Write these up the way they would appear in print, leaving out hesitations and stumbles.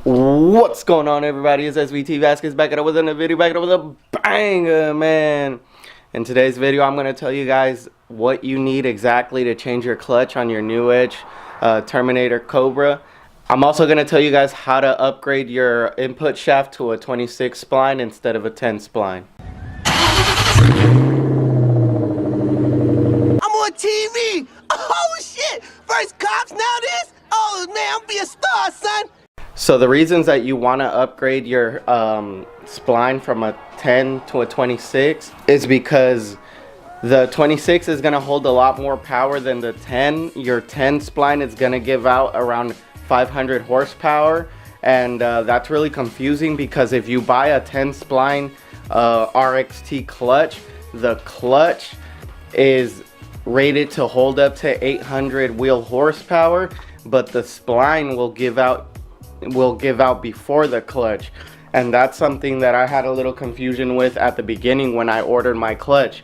What's going on, everybody? It's SVT Vasquez back at it with another video, back at it with a banger, man. In today's video, I'm going to tell you guys what you need exactly to change your clutch on your new Edge Terminator Cobra. I'm also going to tell you guys how to upgrade your input shaft to a 26 spline instead of a 10 spline. I'm on TV! Oh shit! First cops, now this? Oh man, I'm be a star, son! So the reasons that you want to upgrade your spline from a 10 to a 26 is because the 26 is going to hold a lot more power than the 10. Your 10 spline is going to give out around 500 horsepower, and that's really confusing because if you buy a 10 spline RXT clutch, the clutch is rated to hold up to 800 wheel horsepower, but the spline will give out before the clutch, and that's something that I had a little confusion with at the beginning when I ordered my clutch.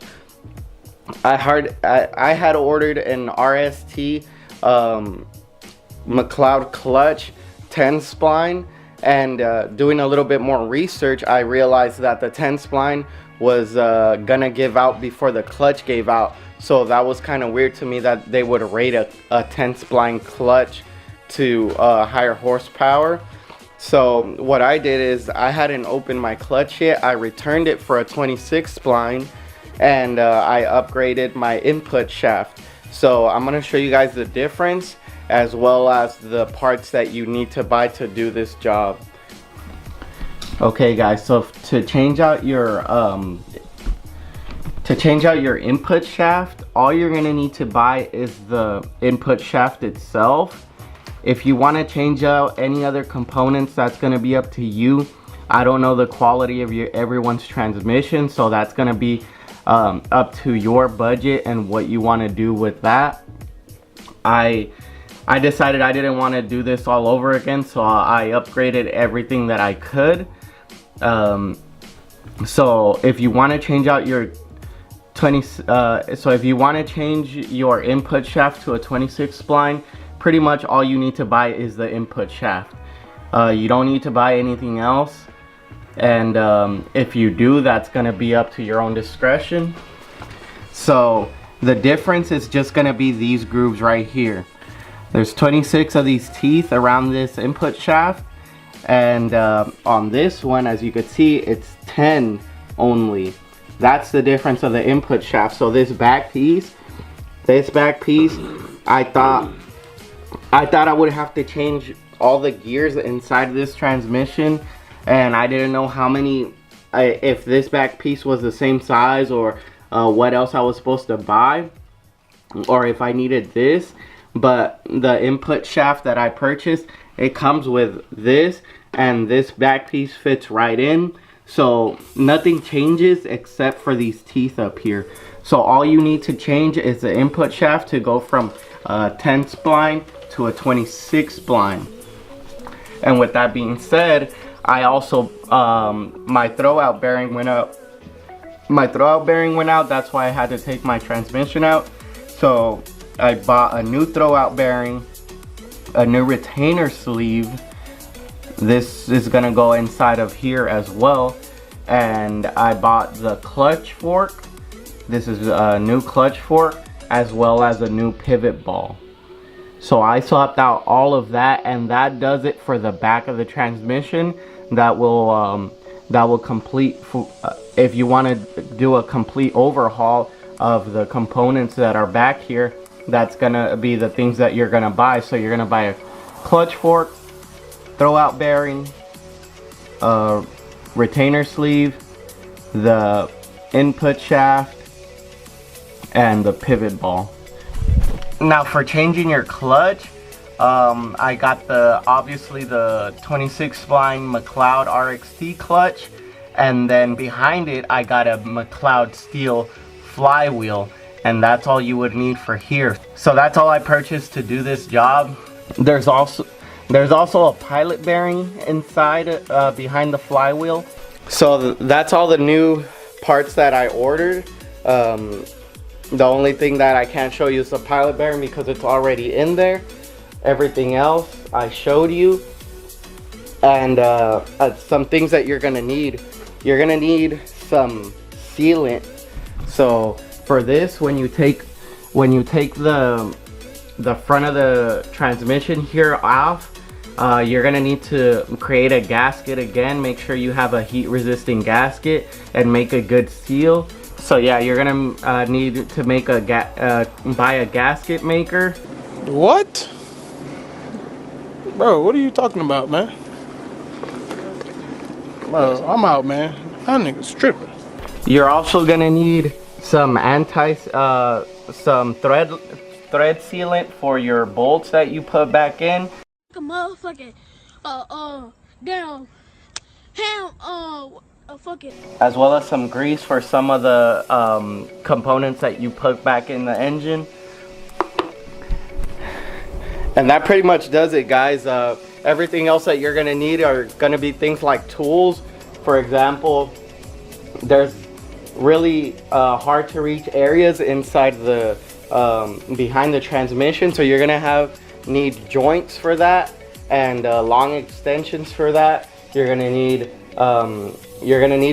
I had ordered an RST McLeod clutch 10 spline, and doing a little bit more research, I realized that the 10 spline was gonna give out before the clutch gave out. So that was kind of weird to me that they would rate a 10 spline clutch to higher horsepower. So what I did is I hadn't opened my clutch yet. I returned it for a 26 spline, and I upgraded my input shaft. So I'm going to show you guys the difference as well as the parts that you need to buy to do this job. Okay guys, so to change out your input shaft, all you're going to need to buy is the input shaft itself. If you want to change out any other components, that's going to be up to you. I don't know the quality of everyone's transmission, so that's going to be up to your budget and what you want to do with that. I decided I didn't want to do this all over again, so I upgraded everything that I could. So if you want to change out your if you want to change your input shaft to a 26 spline, pretty much all you need to buy is the input shaft. You don't need to buy anything else, and if you do, that's going to be up to your own discretion. So the difference is just going to be these grooves right here. There's 26 of these teeth around this input shaft, and on this one, as you can see, it's 10 only. That's the difference of the input shaft. So this back piece, I thought I would have to change all the gears inside of this transmission, and I didn't know how many, if this back piece was the same size, or what else I was supposed to buy, or if I needed this. But the input shaft that I purchased, it comes with this, and this back piece fits right in. So nothing changes except for these teeth up here. So all you need to change is the input shaft to go from 10 spline to a 26 spline. And with that being said, I also my throwout bearing went out. That's why I had to take my transmission out. So I bought a new throwout bearing, a new retainer sleeve. This is gonna go inside of here as well. And I bought the clutch fork. This is a new clutch fork, as well as a new pivot ball. So I swapped out all of that, and that does it for the back of the transmission. That will complete, if you want to do a complete overhaul of the components that are back here, that's gonna be the things that you're gonna buy. So you're gonna buy a clutch fork, throwout bearing, retainer sleeve, the input shaft, and the pivot ball. Now for changing your clutch, I got obviously the 26 spline McLeod RXT clutch, and then behind it I got a McLeod steel flywheel, and that's all you would need for here. So that's all I purchased to do this job. There's also a pilot bearing inside behind the flywheel. So that's all the new parts that I ordered. The only thing that I can't show you is the pilot bearing because it's already in there. Everything else I showed you. And some things that you're gonna need. You're gonna need some sealant. So for this, when you take the front of the transmission here off, you're gonna need to create a gasket again. Make sure you have a heat resisting gasket and make a good seal. So yeah, you're gonna need to make buy a gasket maker. What? Bro, what are you talking about, man? Bro, I'm out, man. That nigga's tripping. You're also gonna need some some thread sealant for your bolts that you put back in. A motherfucking fucking. As well as some grease for some of the components that you put back in the engine. And that pretty much does it, guys. Everything else that you're gonna need are gonna be things like tools. For example, there's really hard to reach areas inside the behind the transmission, so you're gonna need joints for that, and long extensions for that. You're gonna need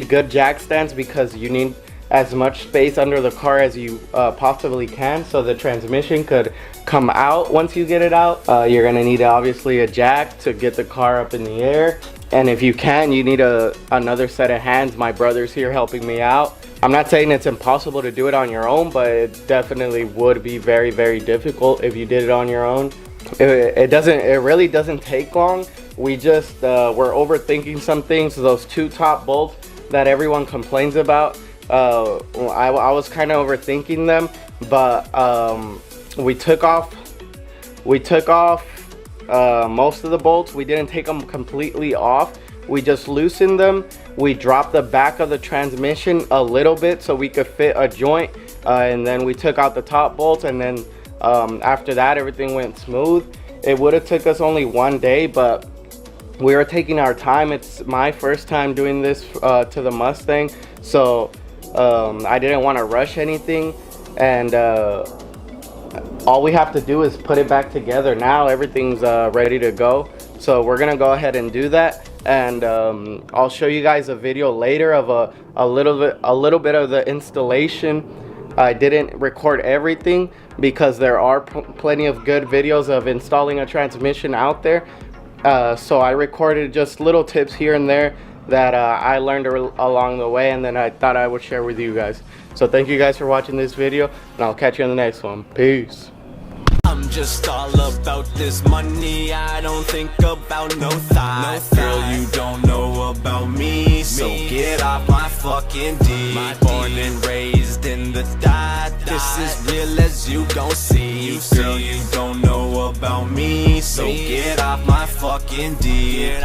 good jack stands, because you need as much space under the car as you possibly can, so the transmission could come out once you get it out. You're gonna need obviously a jack to get the car up in the air, and if you can, you need another set of hands. My brother's here helping me out. I'm not saying it's impossible to do it on your own, but it definitely would be very, very difficult if you did it on your own. It really doesn't take long. We just we're overthinking some things. Those two top bolts that everyone complains about, I was kind of overthinking them, but we took off most of the bolts. We didn't take them completely off. We just loosened them. We dropped the back of the transmission a little bit so we could fit a joint, and then we took out the top bolts, and then after that everything went smooth. It would have took us only one day, but we were taking our time. It's my first time doing this to the Mustang, so I didn't want to rush anything, and all we have to do is put it back together. Now everything's ready to go, so we're gonna go ahead and do that, and I'll show you guys a video later of a little bit of the installation. I didn't record everything because there are plenty of good videos of installing a transmission out there, so I recorded just little tips here and there that I learned along the way, and then I thought I would share with you guys. So thank you guys for watching this video, and I'll catch you in the next one. Peace. I'm just all about this money. I don't think about no thighs. Girl, you don't know about me, so get off my fucking D. Born and raised in the dot. This is real as you gon' see. Girl, you don't know about me, so get off my fucking D.